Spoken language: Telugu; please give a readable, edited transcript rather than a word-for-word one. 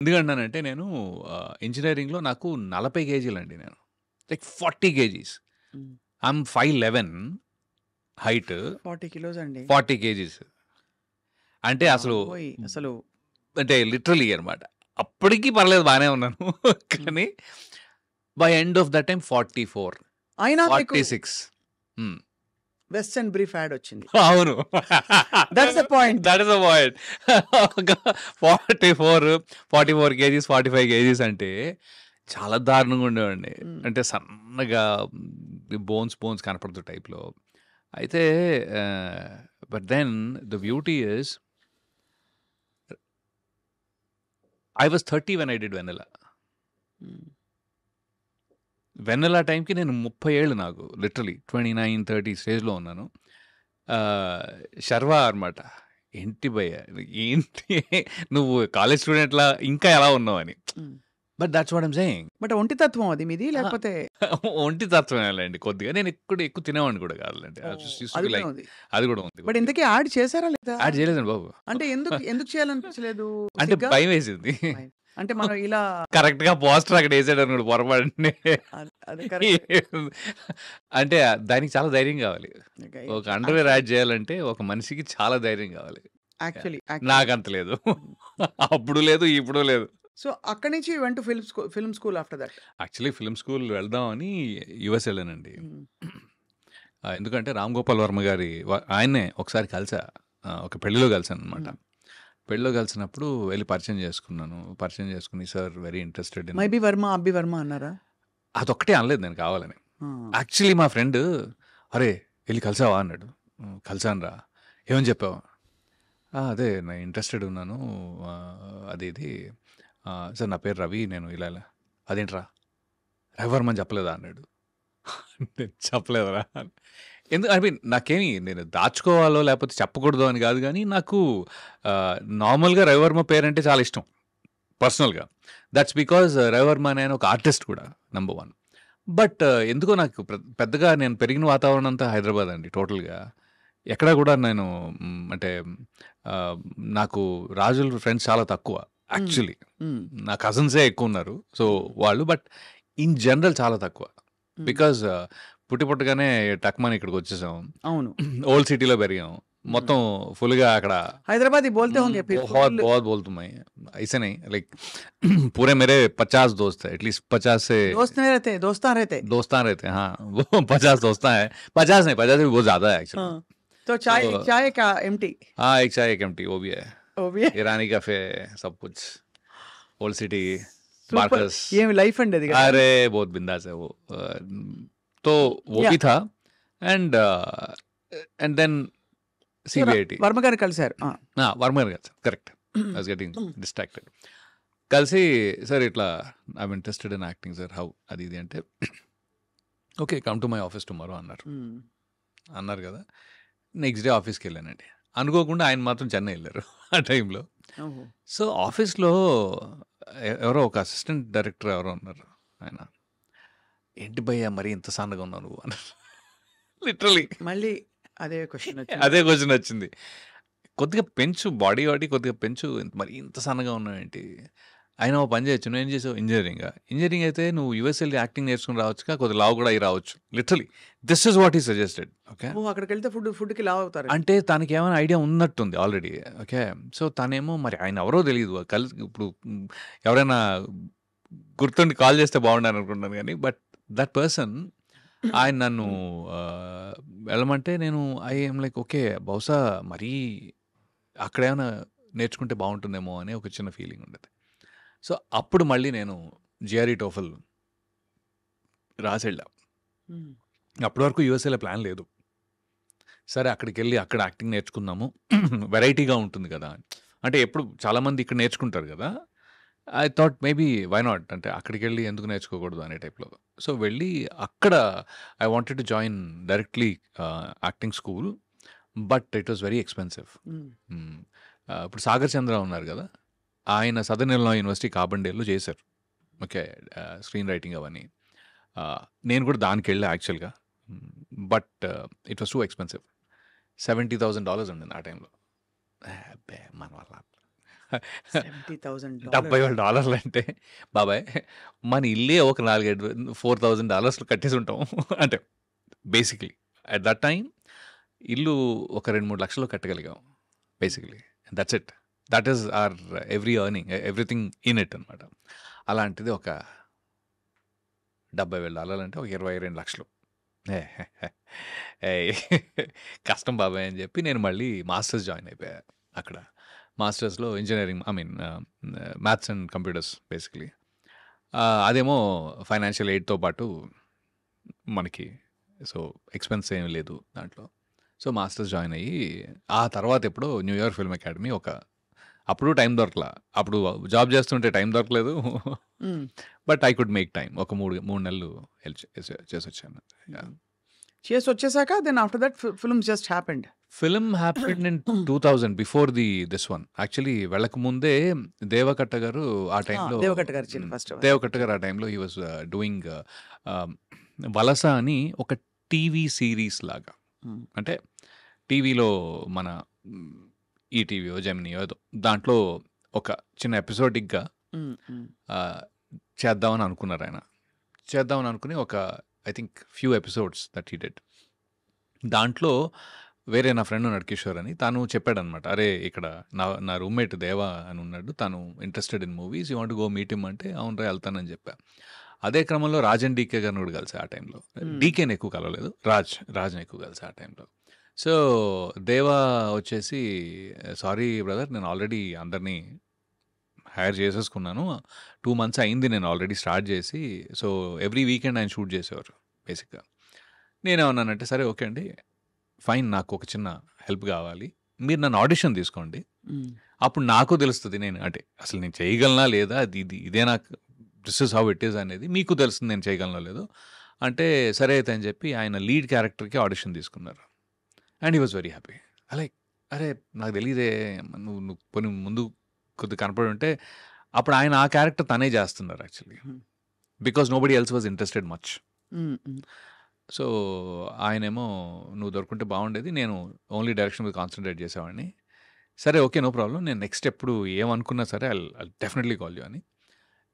ఎందుకంటున్నానంటే నేను ఇంజినీరింగ్‌లో నాకు 40 కేజీలండి నేను. Like 40 kgs. Hmm. I'm 5'11" height. 40 kilos అండి. 40 కేజీస్. అంటే అసలు బాబోయ్! అసలు అంటే లిటరల్లీ అనమాట. అప్పటికి పర్లేదు బానే ఉన్నాను. హ్మ్. కానీ by end of the time 44, అయినా మీకు 46. హ్మ్. వెస్టర్న్ బ్రీఫ్ యాడ్ వచ్చింది. అవును. That's the point. That is the point. ఒక 44, 44 కేజీస్, 45 కేజీస్ అంటే చాలా దారుణంగా ఉండేవాడిని. హ్మ్. అంటే సన్నగా బోన్స్ కనపడుతూ టైప్‌లో. అయితే but then the beauty is I was 30 when I did Vennela. Hmm. Vennela టైంకి నేను 30 ఏళ్ళు నాకు లిటరల్లీ 29, 30 స్టేజ్‌లో ఉన్నాను. శర్వా అనమాట. ఏంటి భయ్యా! ఏంటి నువ్వు కాలేజ్ స్టూడెంట్‌లా ఇంకా ఎలా ఉన్నావని. Hmm. But that's what I'm saying. But ఒంటితత్వం అది మీది అహా! లేకపోతే ఒంటి తత్వమేలెండి కొద్దిగా. నేను ఎక్కువ తినేవాడిని కూడా కాదులెండి. ఐ జస్ట్ యూజ్డ్ టు అది బి కూడా లైక్ ఉంది. అది కూడా ఉంది బట్ కొద్దిగా. ఇంతకీ యాడ్ చేసారా లేదా? యాడ్ చేయలేదండి బాబు. అంటే ఎందుకు చేయాలనిపించలేదు? అంటే సిగ్గా? భయమేసింది. భయం. అంటే మనం ఇలా కరెక్ట్‌గా పోస్టర్ అక్కడ యేసాడనుకోండి పొరపాటునే. అది కరెక్టే. అంటే దానికి చాలా ధైర్యం కావాలి. ఓకే. ఒక అండర్‌వేర్ యాక్చువల్లీ యాడ్ చేయాలంటే ఒక మనిషికి చాలా ధైర్యం కావాలి. యాహ్! యాక్చువల్లీ నాకంత లేదు. హ్మ్. అప్పుడు లేదు, ఇప్పుడు లేదు. సో, అక్కడి నుంచి you went to film school after that. Actually film school వెళ్దామని యూఎస్ వెళ్ళానండి. హ్మ్. ఎందుకంటే రామ్ గోపాల్ వర్మ గారి ఆయన్నే ఒకసారి కలిసా. ఒక పెళ్లిలో కలిసాననమాట. హ్మ్. పెళ్లిలో కలిసినప్పుడు వెళ్లి పరిచయం చేసుకున్నాను. పరిచయం చేసుకొని sir very interested in maybe Varma, అబ్బి వర్మ అన్నారా? అదొక్కటే అనలేదు నేను కావాలని. ఆ! యాక్చువల్లీ మా ఫ్రెండ్ "అరే! ఎళ్లి కలిసావా?" అన్నాడు. కలిసానురా. ఏమని చెప్పావు? అదే నేను ఇంట్రెస్టెడ్ ఉన్నాను. అది ఇది. సార్ నా పేరు రవి. నేను ఇలా ఇలా. అదేంట్రా? రవివర్మ అని చెప్పలేదా? అన్నాడు. నేను చెప్పలేదురా. ఐ మీన్ నాకేమి నేను దాచుకోవాలో లేకపోతే చెప్పకూడదో అని కాదు గానీ నాకు నార్మల్‌గా రవివర్మ పేరంటే చాలా ఇష్టం. పర్సనల్‌గా. దట్స్ బికాజ్ రవివర్మ అనే ఆయన ఒక ఆర్టిస్ట్ కూడా నంబర్ 1. బట్ ఎందుకో నాకు పెద్దగా నేను పెరిగిన వాతావరణం అంతా హైదరాబాద్ అండి టోటల్‌గా. ఎక్కడా కూడా నేను అంటే ఆహ్, నాకు రాజుల ఫ్రెండ్స్ చాలా తక్కువ హ్మ్. యాక్చువల్లీ. హ్మ్. నా కజిన్సే ఎక్కువున్నారు. సో, హ్మ్. వాళ్ళు బట్ ఇన్ జనరల్ చాలా తక్కువ. హ్మ్. బికాజ్ పుట్టగానే టక్‌మని ఇక్కడికొచ్చేసాం. అవును. ఓల్డ్ సిటీలో పెరిగాం. హ్మ్. మొత్తం ఫుల్‌గా అక్కడ हैदराबादी बोलते होंगे फिर बहुत फुल बहुत बोलता हूँ मैं। ऐसे नहीं लाइक पूरे मेरे 50 दोस्त हैं एटलीस्ट 50 से दोस्त नहीं रहते, दोस्तान रहते। दोस्तान रहते हैं हाँ वो 50 दोस्तान है 50 नहीं 50 भी बहुत ज़्यादा है एक्चुअली। हाँ, तो चाय तो एक चाय का एम्प्टी हाँ एक चाय एक एम्प्टी वो भी है वो भी है। ईरानी कैफे सब कुछ ओल्ड सिटी సూపర్ मार्कस ఏమి లైఫ్ అండి అది కదా. अरे बहुत बिंदास है वो तो वो యా भी था and then so CBIT Varma garu కలిశారు. వర్మ గారు కదా correct I was getting distracted కలిసి సార్ ఇట్లా I'm interested in acting sir how అది ఇది అంటే okay come to my office tomorrow అన్నారు కదా నెక్స్ట్ డే ఆఫీస్కి వెళ్ళానండి అనుకోకుండా ఆయన మాత్రం చెన్నై వెళ్ళారు ఆ టైంలో. ఓహో. సో ఆఫీస్లో ఎవరో ఒక అసిస్టెంట్ డైరెక్టర్ ఎవరో ఉన్నారు ఆయన ఏంటి భయ్యా మరి ఇంత సన్నగా ఉన్నావు నువ్వు అన్నారు లిటరలీ మళ్ళీ అదే క్వశ్చన్ వచ్చింది. అదే క్వశ్చన్ వచ్చింది. కొద్దిగా పెంచు బాడీ కొద్దిగా పెంచు మరి ఇంత సన్నగా ఉన్నావేంటి? అయినా ఓ పని చేయొచ్చు. నువ్వేం చేసావు? ఇంజినీరింగ్ అయితే నువ్వు యూఎస్ వెళ్ళి యాక్టింగ్ నేర్చుకుని రావచ్చుగా, కొద్దిగా లావు కూడా అయ్యి రావచ్చు. Literally this is what he suggested. Okay. ఓహో, అక్కడికి వెళ్తే ఫుడ్కి లావ్ అవుతారు. అంటే తనకేమైనా ఐడియా ఉన్నట్టుంది ఆల్రెడీ. ఓకే. సో తనేమో మరి ఆయన ఎవరో తెలీదు. ఇప్పుడు ఎవరైనా గుర్తుండి కాల్ చేస్తే బాగుండని అనుకుంటున్నాను గానీ, బట్ దట్ పర్సన్ ఆయన నన్ను వెళ్ళమంటే నేను ఐ యామ్ లైక్ ఓకే. బహుశా మరీ అక్కడేమైనా నేర్చుకుంటే బాగుంటుందేమో అని ఒక చిన్న ఫీలింగ్ ఉండేది. సో అప్పుడు మళ్ళీ నేను జిఆర్ఈ టోఫెల్ రాసెళ్ళా. అప్పటి వరకు యూఎస్ఏలో ప్లాన్ లేదు. సరే అక్కడికెళ్ళి అక్కడ యాక్టింగ్ నేర్చుకుందాము. వెరైటీగా ఉంటుంది కదా! అంటే ఎప్పుడు చాలామంది ఇక్కడ నేర్చుకుంటారు కదా! I thought maybe why not అంటే అక్కడికెళ్ళి ఎందుకు నేర్చుకోకూడదు అనే టైప్‌లో. సో వెళ్ళి అక్కడ I wanted to join directly acting school. But it was very expensive. ఇప్పుడు సాగర్ చంద్ర ఉన్నారు కదా! ఆయన సదర్న్ ఇలినాయ్ యూనివర్సిటీ కార్బన్‌డేల్‌లో చేశారు. ఓకే. స్క్రీన్ రైటింగ్ అవన్నీ. నేను కూడా దానికెళ్ళా యాక్చువల్‌గా. But it was too expensive. $70,000 ఉండింది ఆ టైంలో. అబ్బే! మన వల్ల $70,000 $70,000 అంటే బాబాయ్ మన ఇల్లే ఒక 4, 5 $4,000 కట్టేసి ఉంటాం. అంటే బేసిక్‌లీ అట్ దట్ టైమ్ ఇల్లు ఒక 2, 3 లక్షల్లో కట్టగలిగాం basically. That's it. That is our every earning everything in it అనమాట. అలాంటిది ఒక $70,000 అంటే ఒక 22 లక్షలు. ఏయ్! కష్టం బాబాయ్ అని చెప్పి నేను మళ్ళీ మాస్టర్స్ జాయిన్ అయిపోయా అక్కడ. మాస్టర్స్‌లో engineering maths and computers basically. అదేమో ఫైనాన్షియల్ ఎయిడ్‌తో పాటు మనకి సో, ఎక్స్‌పెన్స్ ఏమి లేదు దాంట్లో. సో, మాస్టర్స్ జాయిన్ అయ్యి ఆ తర్వాత ఎప్పుడో న్యూయార్క్ ఫిల్మ్ అకాడమీ అప్పుడు టైం దొరకలా. అప్పుడు జాబ్ చేస్తుంటే టైం దొరకలేదు. But I could make time. ఒక 3 నెలలు హెల్ప్ చేసొచ్చాను. యాహ్! చేసి వచ్చేసాక then after that films just happened. Film happened in 2000 before this one. Actually వెళ్ళక ముందే దేవకట్ట గారు ఆ టైంలో దేవకట్ట గారు చిన్న ఫస్ట్ దేవకట్ట గారు ఆ టైంలో హీ వాజ్ డూయింగ్ వలస అని ఒక టీవీ సీరీస్ లాగా. అంటే టీవీలో మన ఈటీవీయో, జెమినీయో ఏదో దాంట్లో ఒక చిన్న ఎపిసోడిక్‌గా చేద్దామని అనుకున్నారు ఆయన. చేద్దామని అనుకుని ఒక I think few episodes that he did. దాంట్లో వేరే నా ఫ్రెండ్ ఉన్నాడు కిషోర్ అని. తను చెప్పాడనమాట. అరే ఇక్కడ నా రూమ్మేట్ దేవా అని ఉన్నాడు. తను interested in movies. You want to go meet him అంటే అవునురా వెళ్తానని చెప్పా. అదే క్రమంలో రాజ్ అండ్ డీకే గారిని కూడా కలిసా ఆ టైంలో. డీకేని ఎక్కువ కలవలేదు. రాజ్‌ని ఎక్కువ కలిసా ఆ టైంలో. సో, దేవా వచ్చేసి సారీ బ్రదర్ నేను ఆల్రెడీ అందరినీ హైర్ చేసేసుకున్నాను. 2 మంత్స్ అయింది నేను ఆల్రెడీ స్టార్ట్ చేసి. సో, ఎవ్రీ వీకెండ్ ఆయన షూట్ చేసేవారు బేసిక్‌గా. నేనేమన్నానంటే సరే ఓకే అండి. ఫైన్ నాకు ఒక చిన్న హెల్ప్ కావాలి. మీరు నన్ను ఆడిషన్ తీసుకోండి. అప్పుడు నాకు తెలుస్తది నేను అంటే అసలు నేను చేయగలనా లేదా ఇదే నాకు this is how it is అనేది మీకు తెలుస్తుంది నేను చేయగలనో లేదో. అంటే సరే అయితే అని చెప్పి ఆయన లీడ్ క్యారెక్టర్‌కి ఆడిషన్ తీసుకున్నారు. And he was very happy. అరే నాకు తెలీదే నువ్వు పోనీ ముందు కొద్దిగా కనపడి ఉంటే అప్పుడు ఆయన ఆ క్యారెక్టర్ తనే చేస్తున్నారు actually. Because nobody else was interested much. So, ఆయనేమో నువ్వు దొరుకుంటే బాగుండేది. నేను ఓన్లీ డైరెక్షన్ మీద కాన్సంట్రేట్ చేసేవాడిని. సరే ఓకే. No problem. నేను నెక్స్ట్ ఎప్పుడు ఏమనుకున్నా సరే ఐల్ డెఫినెట్‌లీ కాల్ యూ అని.